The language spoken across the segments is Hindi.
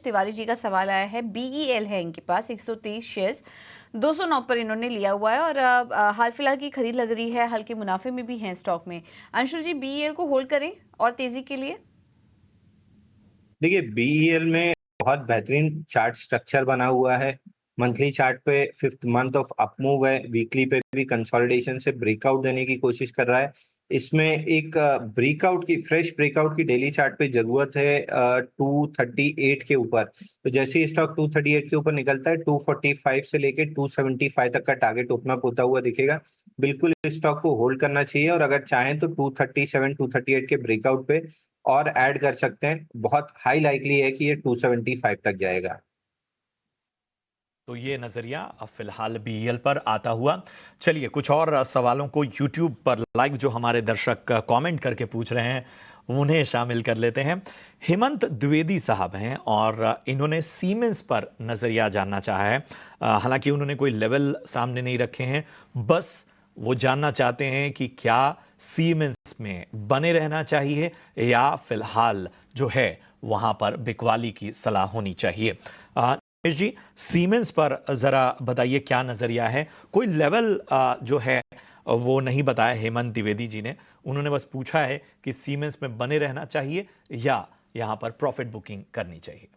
तिवारी जी का सवाल आया है। BEL है इनके पास 123 शेयर्स 209 पर इन्होंने लिया हुआ है और हाल फिलहाल की खरीद लग रही है, हल्के मुनाफे में भी हैं स्टॉक में। अंशुल जी, BEL को होल्ड करें और तेजी के लिए? देखिए, बीईएल में बहुत बेहतरीन चार्ट स्ट्रक्चर बना हुआ है। मंथली चार्ट पे फिफ्थ मंथ ऑफ अपमूव है, वीकली पे भी कंसोलिडेशन से ब्रेकआउट देने की कोशिश कर रहा है। इसमें एक ब्रेकआउट की फ्रेश ब्रेकआउट की डेली चार्ट पे जरूरत है 238 के ऊपर। तो जैसे ही स्टॉक 238 के ऊपर निकलता है, 245 से लेके 275 तक का टारगेट ओपन अप होता हुआ दिखेगा। बिल्कुल इस स्टॉक को होल्ड करना चाहिए और अगर चाहें तो 237 238 के ब्रेकआउट पे और ऐड कर सकते हैं। बहुत हाई लाइकली है कि ये 275 तक जाएगा। तो ये नजरिया अब फिलहाल बीईएल पर आता हुआ। चलिए कुछ और सवालों को यूट्यूब पर लाइव जो हमारे दर्शक कमेंट करके पूछ रहे हैं उन्हें शामिल कर लेते हैं। हेमंत द्विवेदी साहब हैं और इन्होंने सीमेंस पर नजरिया जानना चाहा है। हालांकि उन्होंने कोई लेवल सामने नहीं रखे हैं, बस वो जानना चाहते हैं कि क्या सीमेंस में बने रहना चाहिए या फिलहाल जो है वहां पर बिकवाली की सलाह होनी चाहिए। रमेश जी, सीमेंस पर जरा बताइए क्या नजरिया है। कोई लेवल जो है वो नहीं बताया हेमंत द्विवेदी जी ने, उन्होंने बस पूछा है कि सीमेंस में बने रहना चाहिए या यहां पर प्रॉफिट बुकिंग करनी चाहिए।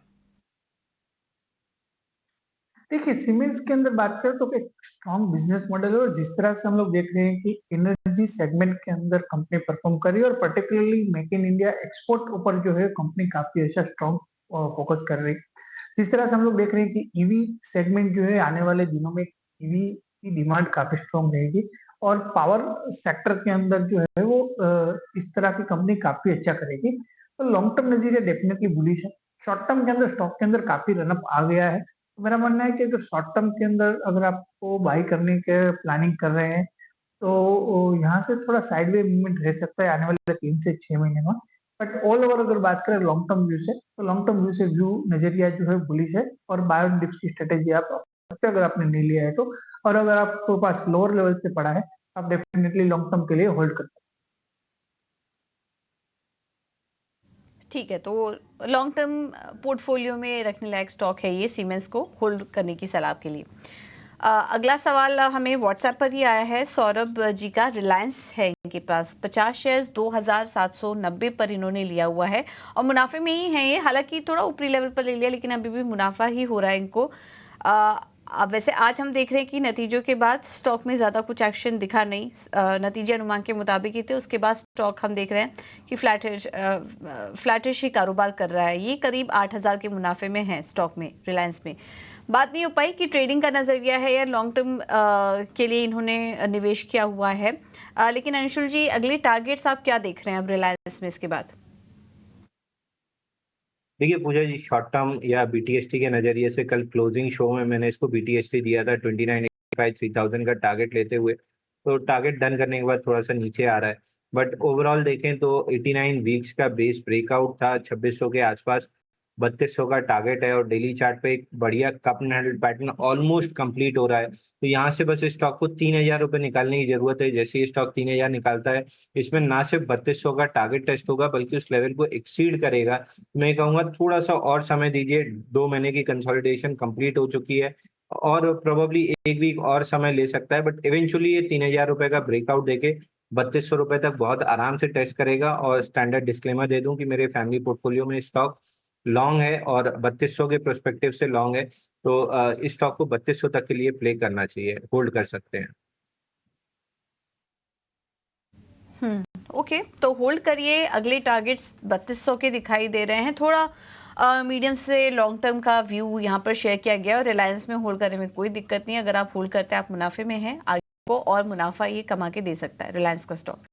देखिए, सीमेंस के अंदर बात करें तो एक स्ट्रॉन्ग बिजनेस मॉडल है और जिस तरह से हम लोग देख रहे हैं कि एनर्जी सेगमेंट के अंदर कंपनी परफॉर्म कर रही है और particularly make in India export ऊपर जो है कंपनी काफी अच्छा स्ट्रॉन्ग फोकस कर रही है। जिस तरह से हम लोग देख रहे हैं कि ईवी सेगमेंट जो है आने वाले दिनों में ईवी की डिमांड काफी स्ट्रॉन्ग रहेगी और पावर सेक्टर के अंदर जो है वो इस तरह की कंपनी काफी अच्छा करेगी। तो लॉन्ग टर्म नजरिया डेफिनेटली बुलिश है। शॉर्ट टर्म के अंदर स्टॉक के अंदर काफी रनअप आ गया है। तो मेरा मानना है कि अगर शॉर्ट टर्म के अंदर अगर आपको बाई करने के प्लानिंग कर रहे हैं तो यहाँ से थोड़ा साइडवे मूवमेंट रह सकता है आने वाले 3 से 6 महीने में। बट ऑल ओवर अगर बात करें लॉन्ग टर्म व्यू से, तो लॉन्ग टर्म व्यू से व्यू नजरिया जो है बुलिश है और बाय ऑन डिप्स की स्ट्रेटेजी आप अपना सकते हैं अगर आपने नहीं लिया है तो। और अगर आपके पास लोअर लेवल से पड़ा है, आप डेफिनेटली लॉन्ग टर्म के लिए होल्ड कर सकते हैं। ठीक है, तो लॉन्ग टर्म पोर्टफोलियो में रखने लायक स्टॉक है ये, सीमेंस को होल्ड करने की सलाह के लिए। अगला सवाल हमें व्हाट्सएप पर ही आया है सौरभ जी का। रिलायंस है इनके पास 50 शेयर्स 2790 पर इन्होंने लिया हुआ है और मुनाफे में ही है ये। हालांकि थोड़ा ऊपरी लेवल पर ले लिया लेकिन अभी भी मुनाफा ही हो रहा है इनको। अब वैसे आज हम देख रहे हैं कि नतीजों के बाद स्टॉक में ज़्यादा कुछ एक्शन दिखा नहीं। नतीजे अनुमान के मुताबिक ही थे, उसके बाद स्टॉक हम देख रहे हैं कि फ्लैटिश ही कारोबार कर रहा है। ये करीब 8000 के मुनाफे में है स्टॉक में, रिलायंस में। बात नहीं हो पाई कि ट्रेडिंग का नज़रिया है या लॉन्ग टर्म के लिए इन्होंने निवेश किया हुआ है। लेकिन अंशुल जी, अगले टारगेट्स आप क्या देख रहे हैं अब रिलायंस में इसके बाद? देखिए पूजा जी, शॉर्ट टर्म या बीटीएसटी के नजरिए से कल क्लोजिंग शो में मैंने इसको बीटीएसटी दिया था 2985 3000 का टारगेट लेते हुए। तो टारगेट डन करने के बाद थोड़ा सा नीचे आ रहा है, बट ओवरऑल देखें तो 89 वीक्स का बेस ब्रेकआउट था 2600 के आसपास। 3200 का टारगेट है और डेली चार्ट पे एक बढ़िया cup and handle pattern almost complete हो रहा है। तो यहाँ से बस स्टॉक को 3000 रुपये निकालने की जरूरत है। जैसे ही स्टॉक 3000 निकालता है, इसमें ना सिर्फ 3200 का टारगेट टेस्ट होगा बल्कि उस लेवल को एक्सीड करेगा। मैं कहूंगा थोड़ा सा और समय दीजिए, 2 महीने की कंसोलिडेशन कंप्लीट हो चुकी है और प्रोबेबली एक वीक और समय ले सकता है, बट इवेंचुअली ये 3000 रुपये का ब्रेकआउट देके 3200 रुपये तक बहुत आराम से टेस्ट करेगा। और स्टैंडर्ड डिस्क्लेमर दे दूं कि मेरे फैमिली पोर्टफोलियो में स्टॉक लॉन्ग है और 3200 के प्रोस्पेक्टिव से लॉन्ग है। तो इस स्टॉक को 3200 तक के लिए प्ले करना चाहिए, होल्ड कर सकते हैं। ओके, तो होल्ड करिए। अगले टारगेट्स 3200 के दिखाई दे रहे हैं। थोड़ा मीडियम से लॉन्ग टर्म का व्यू यहाँ पर शेयर किया गया और रिलायंस में होल्ड करने में कोई दिक्कत नहीं। अगर आप होल्ड करते हैं, आप मुनाफे में हैं, आगे को और मुनाफा ये कमा के दे सकता है रिलायंस का स्टॉक।